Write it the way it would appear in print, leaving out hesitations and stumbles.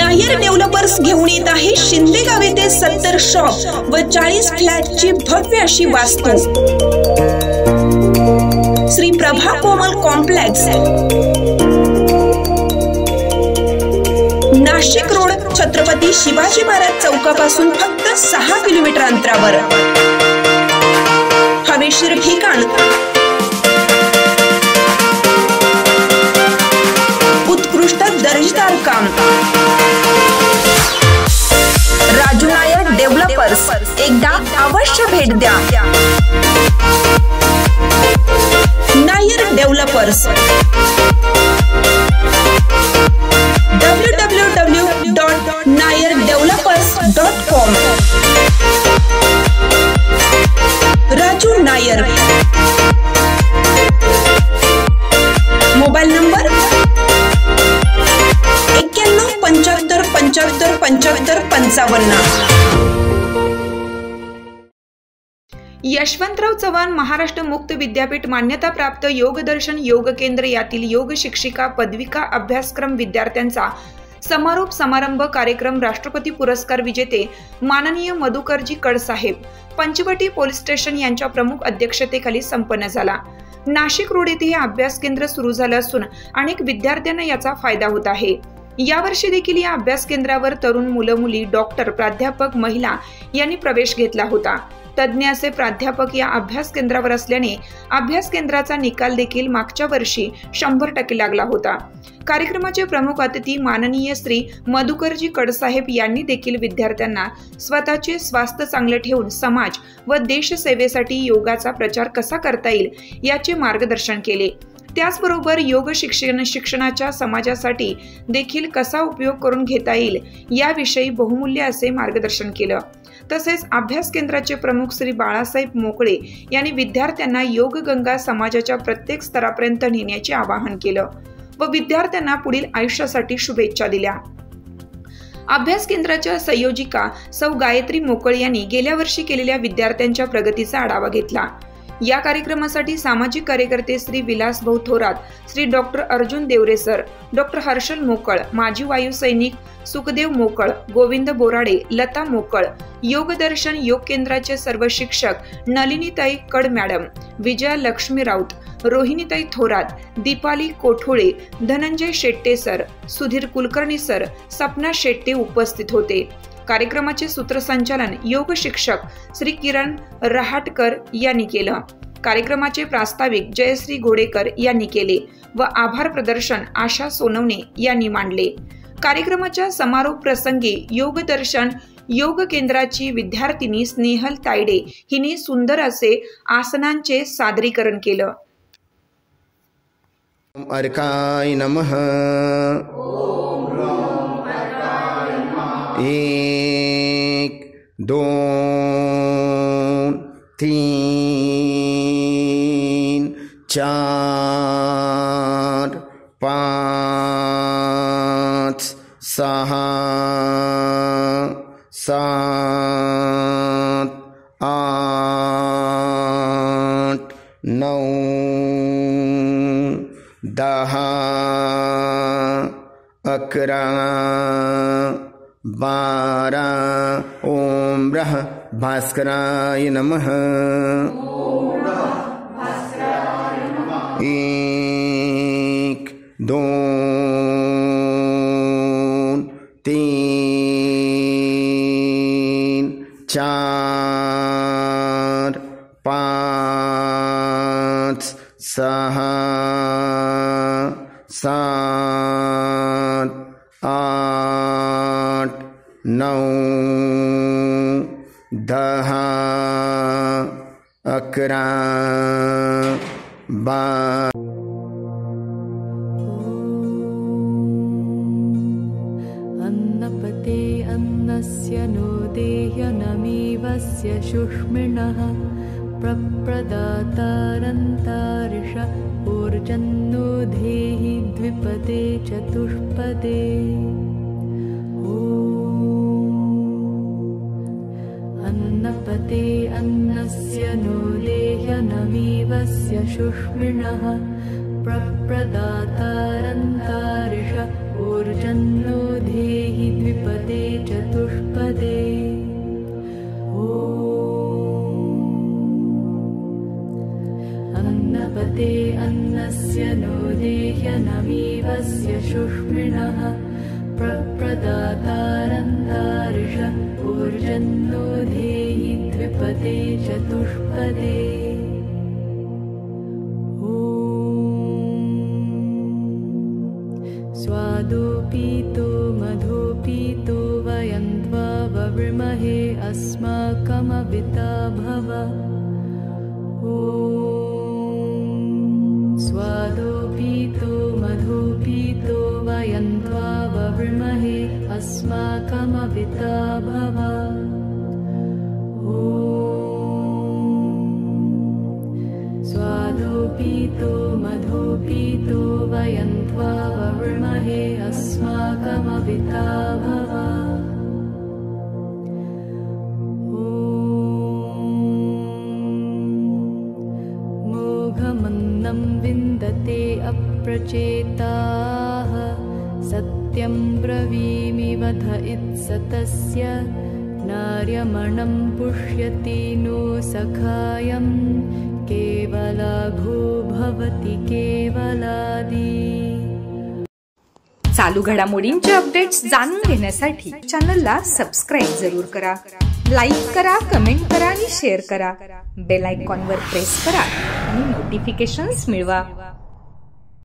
Nair developers घेऊन येत आहे शिंदेगाव येथे 70 शॉप व 40 फ्लॅटची भव्य अशी वास्तू। श्री प्रभा कोमल कॉम्प्लेक्स, नाशिक रोड, छत्रपती शिवाजी महाराज चौकापासून फक्त 6 किलोमीटर अंतरावर। हवेशीर ठिकाण, उत्कृष्ट दर्जेदार काम। राजू नायर डेव्हलपर्स, एकदा अवश्य भेट द्या। Nair developers www.nayerdevelopers.com। Raju Nair, mobile number 9175757555। Yashwantrao Chavan Maharashtra मुक्त विद्यापीठ मान्यता प्राप्त योग दर्शन योग केंद्र यातील योग शिक्षिका पदविका अभ्यासक्रम विद्यार्थ्यांचा समारोप समारंभ कार्यक्रम राष्ट्रपती पुरस्कार विजेते माननीय मधुकरजी कडसाहेब, पंचवटी पोलीस स्टेशन यांच्या प्रमुख अध्यक्षतेखाली संपन्न झाला। नाशिक रोड येथे हे अभ्यास केंद्र सुरू झालं असून अनेक विद्यार्थ्यांना याचा फायदा होत आहे। यावर्षी देखील या अभ्यास केंद्रावर तरुण मुलं मुली, डॉक्टर, प्राध्यापक, महिला यांनी प्रवेश घेतला होता। तज्ञ असे प्राध्यापक या अभ्यास केंद्रावर असल्याने अभ्यास केंद्राचा निकाल देखील मागच्या वर्षी 100% लागला होता। कार्यक्रमाचे प्रमुख अतिथी माननीय श्री मधुकरजी कडसाहेब यांनी देखील विद्यार्थ्यांना स्वतःचे स्वास्थ्य चांगले ठेवून समाज व देश सेवेसाठी योगाचा प्रचार कसा करता येईल याचे मार्गदर्शन केले। त्याचबरोबर योग शिक्षणाच्या समाजासाठी देखील कसा उपयोग करून घेता येईल याविषयी बहुमूल्य असे मार्गदर्शन केलं। तसेच अभ्यास केंद्राचे प्रमुख श्री बाळासाहेब मोकळे यांनी विद्यार्थ्यांना योग गंगा समाजाच्या प्रत्येक स्तरापर्यंत नेण्याचे आवाहन केलं व विद्यार्थ्यांना पुढील आयुष्यासाठी शुभेच्छा दिल्या। अभ्यास केंद्राच्या संयोजिका सौ गायत्री मोकळ यांनी गेल्या वर्षी केलेल्या विद्यार्थ्यांच्या प्रगतीचा आढावा घेतला। या कार्यक्रमासाठी सामाजिक कार्यकर्ते Shri Vilas Bhau Thorat, Shri doctor Arjun Deore sir, doctor Harshal Mokal, माजी वायू सैनिक सुखदेव मोकळ, गोविंद बोराडे, लता मोकळ, योग दर्शन योग केंद्राचे सर्व शिक्षक नलिनीताई कड मॅडम, विजया लक्ष्मी राऊत, रोहिणीताई थोरात, दीपाली कोठोळे, धनंजय शेट्टे सर, सुधीर कुलकर्णी सर, सपना शेट्टे उपस्थित होते। कार्यक्रमाचे सूत्रसंचालन योग शिक्षक श्री किरण रहाटकर यांनी केलं। कार्यक्रमाचे प्रास्ताविक जयश्री घोडेकर यांनी केले व आभार प्रदर्शन आशा सोनवणे यांनी मांडले। कार्यक्रमाच्या समारोप प्रसंगी योग दर्शन योग केंद्राची विद्यार्थिनी स्नेहल तायडे हिने सुंदर असे आसनांचे सादरीकरण केलं। अर्काय नमः। 1 2 3 4 5 6 7 8 9 10 11 12। ओम ब्रह्म भास्कराय नमः। 1 2 3 4 5 6 7 8 9 10 11 12। अन्नपते अन्नस्य नो देह्यनमीवस्य शुष्मिणः प्रप्रदातारन्तारिष ऊर्जन्नो धेहि द्विपदे चतुष्पदे। अन्नपते अन्नस्य नो देह्यनमीवस्य शुष्मिणः प्रप्रदातारन्तारिष ऊर्जन्नो धेहि प्रदातारन्तार्ष ऊर्जन्नो धेहि द्विपदे चतुष्पदे स्वादोपीतो मधोपीतो वयं त्वा ववृमहे अस्माकमविता भव स्वादोपीतो मधोपीतो वयं त्वा ववृमहे अस्माकमविता भव स्वादोपीतो मधोपीतो वयं त्वा ववृमहे अस्माकमविता भव मोघमन्नं विन्दते अप्रचेताः सत्यं ब्रवीमि वध इत्सतस्य नार्यमणं पुष्यति नो सखायं केवलाघो भवति केवलादी। चालू घडामोडींचे अपडेट्स जाणून घेण्यासाठी चॅनलला सबस्क्राइब जरूर करा, लाईक करा, कमेंट करा आणि शेअर करा. बेल आयकॉनवर प्रेस करा आणि नोटिफिकेशन्स मिळवा.